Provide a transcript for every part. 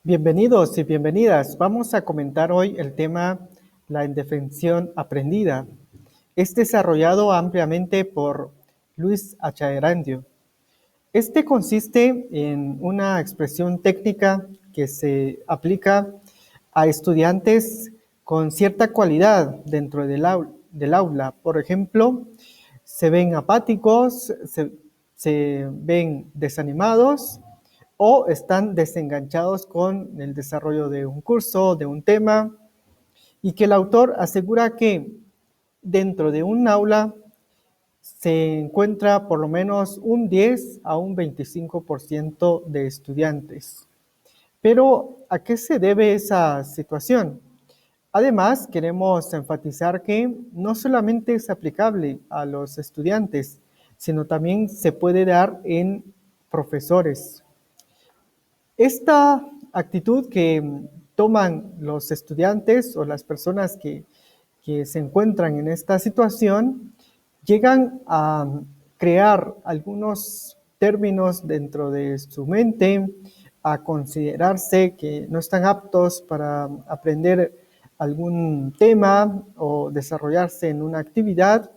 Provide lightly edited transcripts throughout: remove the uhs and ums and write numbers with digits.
Bienvenidos y bienvenidas. Vamos a comentar hoy el tema la indefensión aprendida. Es desarrollado ampliamente por Luis Achaerandio. Este consiste en una expresión técnica que se aplica a estudiantes con cierta cualidad dentro del aula. Por ejemplo, se ven apáticos, se ven desanimados o están desenganchados con el desarrollo de un curso, de un tema, y que el autor asegura que dentro de un aula se encuentra por lo menos un 10 a un 25% de estudiantes. Pero, ¿a qué se debe esa situación? Además, queremos enfatizar que no solamente es aplicable a los estudiantes, sino también se puede dar en profesores. Esta actitud que toman los estudiantes o las personas que se encuentran en esta situación llegan a crear algunos términos dentro de su mente, a considerarse que no están aptos para aprender algún tema o desarrollarse en una actividad.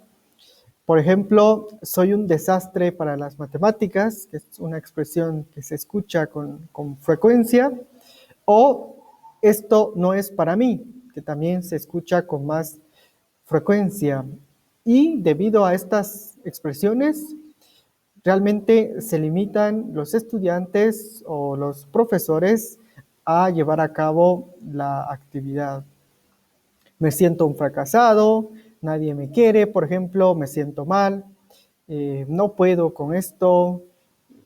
Por ejemplo, soy un desastre para las matemáticas, que es una expresión que se escucha con frecuencia, o esto no es para mí, que también se escucha con más frecuencia. Y debido a estas expresiones, realmente se limitan los estudiantes o los profesores a llevar a cabo la actividad. Me siento un fracasado, nadie me quiere, por ejemplo, me siento mal, no puedo con esto,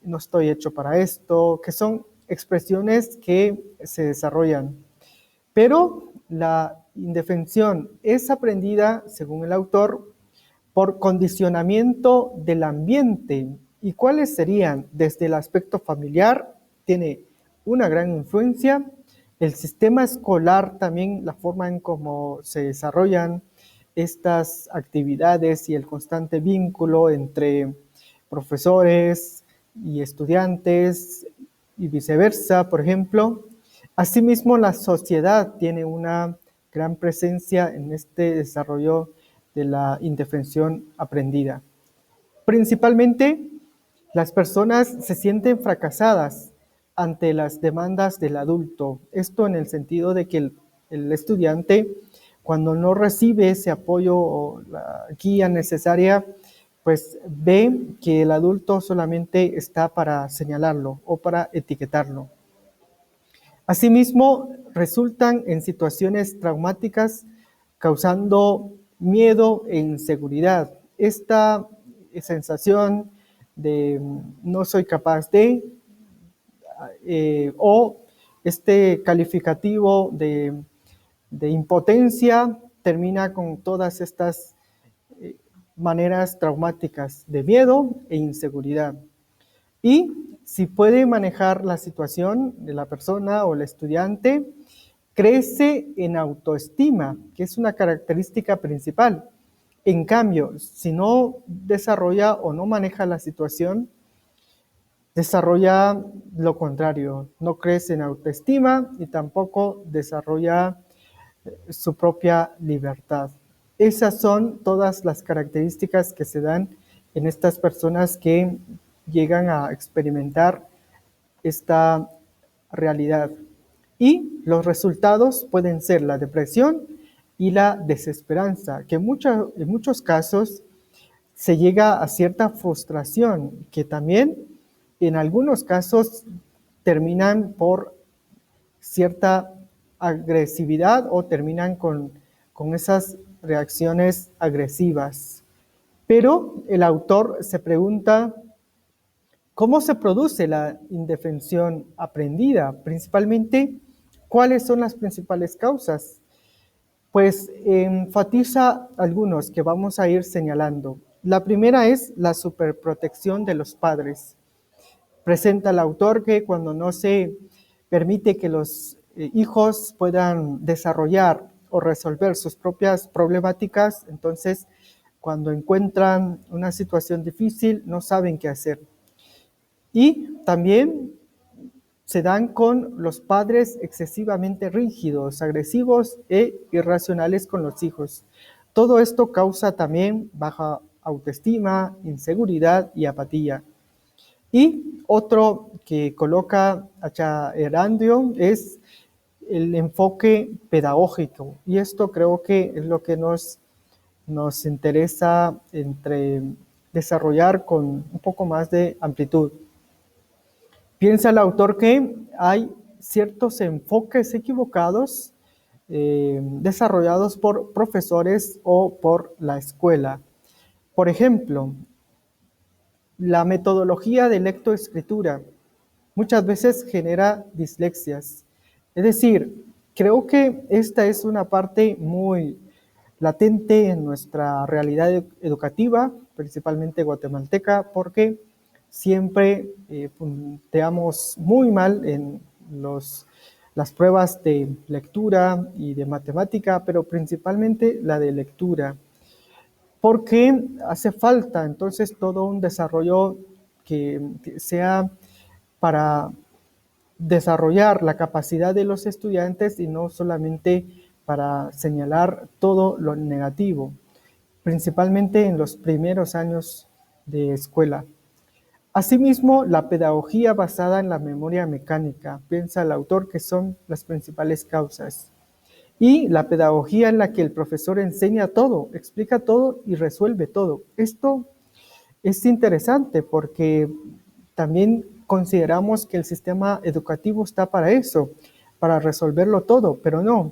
no estoy hecho para esto, que son expresiones que se desarrollan. Pero la indefensión es aprendida, según el autor, por condicionamiento del ambiente. ¿Y cuáles serían? Desde el aspecto familiar, tiene una gran influencia. El sistema escolar también, la forma en cómo se desarrollan estas actividades y el constante vínculo entre profesores y estudiantes y viceversa, por ejemplo. Asimismo, la sociedad tiene una gran presencia en este desarrollo de la indefensión aprendida. Principalmente, las personas se sienten fracasadas ante las demandas del adulto. Esto en el sentido de que el estudiante, cuando no recibe ese apoyo o la guía necesaria, pues ve que el adulto solamente está para señalarlo o para etiquetarlo. Asimismo, resultan en situaciones traumáticas causando miedo e inseguridad. Esta sensación de no soy capaz de, o este calificativo de impotencia termina con todas estas maneras traumáticas de miedo e inseguridad. Y si puede manejar la situación de la persona o el estudiante, crece en autoestima, que es una característica principal. En cambio, si no desarrolla o no maneja la situación, desarrolla lo contrario, no crece en autoestima y tampoco desarrolla su propia libertad. Esas son todas las características que se dan en estas personas que llegan a experimentar esta realidad. Y los resultados pueden ser la depresión y la desesperanza, que en muchos casos se llega a cierta frustración, que también en algunos casos terminan por cierta agresividad o terminan con esas reacciones agresivas. Pero el autor se pregunta, ¿cómo se produce la indefensión aprendida? Principalmente, ¿cuáles son las principales causas? Pues enfatiza algunos que vamos a ir señalando. La primera es la superprotección de los padres. Presenta el autor que cuando no se permite que los hijos puedan desarrollar o resolver sus propias problemáticas, entonces cuando encuentran una situación difícil no saben qué hacer. Y también se dan con los padres excesivamente rígidos, agresivos e irracionales con los hijos. Todo esto causa también baja autoestima, inseguridad y apatía. Y otro que coloca Acha Erandio es el enfoque pedagógico. Y esto creo que es lo que nos interesa desarrollar con un poco más de amplitud. Piensa el autor que hay ciertos enfoques equivocados desarrollados por profesores o por la escuela. Por ejemplo, la metodología de lectoescritura muchas veces genera dislexias. Es decir, creo que esta es una parte muy latente en nuestra realidad educativa, principalmente guatemalteca, porque siempre punteamos muy mal en las pruebas de lectura y de matemática, pero principalmente la de lectura, porque hace falta entonces todo un desarrollo que sea para desarrollar la capacidad de los estudiantes y no solamente para señalar todo lo negativo, principalmente en los primeros años de escuela. Asimismo, la pedagogía basada en la memoria mecánica, piensa el autor que son las principales causas. Y la pedagogía en la que el profesor enseña todo, explica todo y resuelve todo. Esto es interesante porque también consideramos que el sistema educativo está para eso, para resolverlo todo, pero no.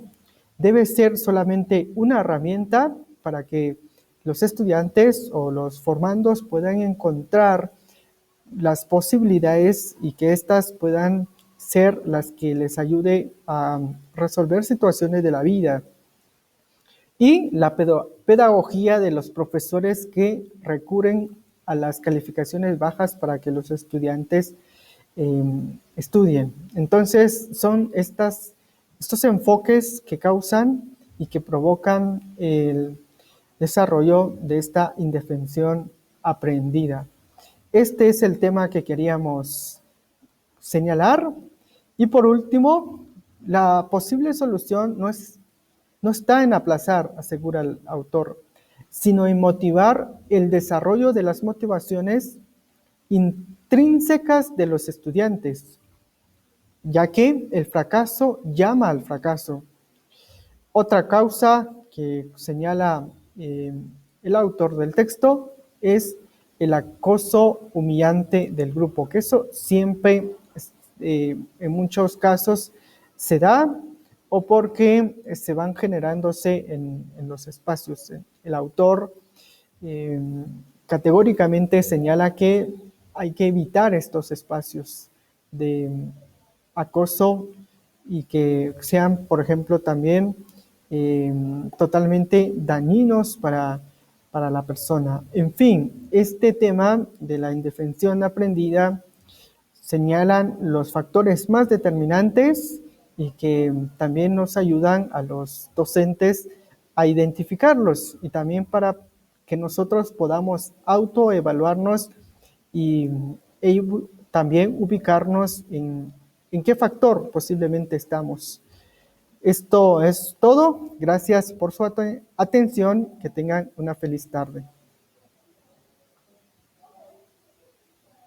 Debe ser solamente una herramienta para que los estudiantes o los formandos puedan encontrar las posibilidades y que éstas puedan ser las que les ayude a resolver situaciones de la vida. Y la pedagogía de los profesores que recurren a las calificaciones bajas para que los estudiantes estudien. Entonces, son estos enfoques que causan y que provocan el desarrollo de esta indefensión aprendida. Este es el tema que queríamos señalar. Y por último, la posible solución no está en aplazar, asegura el autor, sino en motivar el desarrollo de las motivaciones intrínsecas de los estudiantes, ya que el fracaso llama al fracaso. Otra causa que señala el autor del texto es el acoso humillante del grupo, que eso siempre, en muchos casos, se da o porque se van generándose en los espacios. El autor categóricamente señala que hay que evitar estos espacios de acoso y que sean, por ejemplo, también totalmente dañinos para la persona. En fin, este tema de la indefensión aprendida señalan los factores más determinantes y que también nos ayudan a los docentes a identificarlos y también para que nosotros podamos autoevaluarnos y también ubicarnos en qué factor posiblemente estamos. Esto es todo. Gracias por su atención. Que tengan una feliz tarde.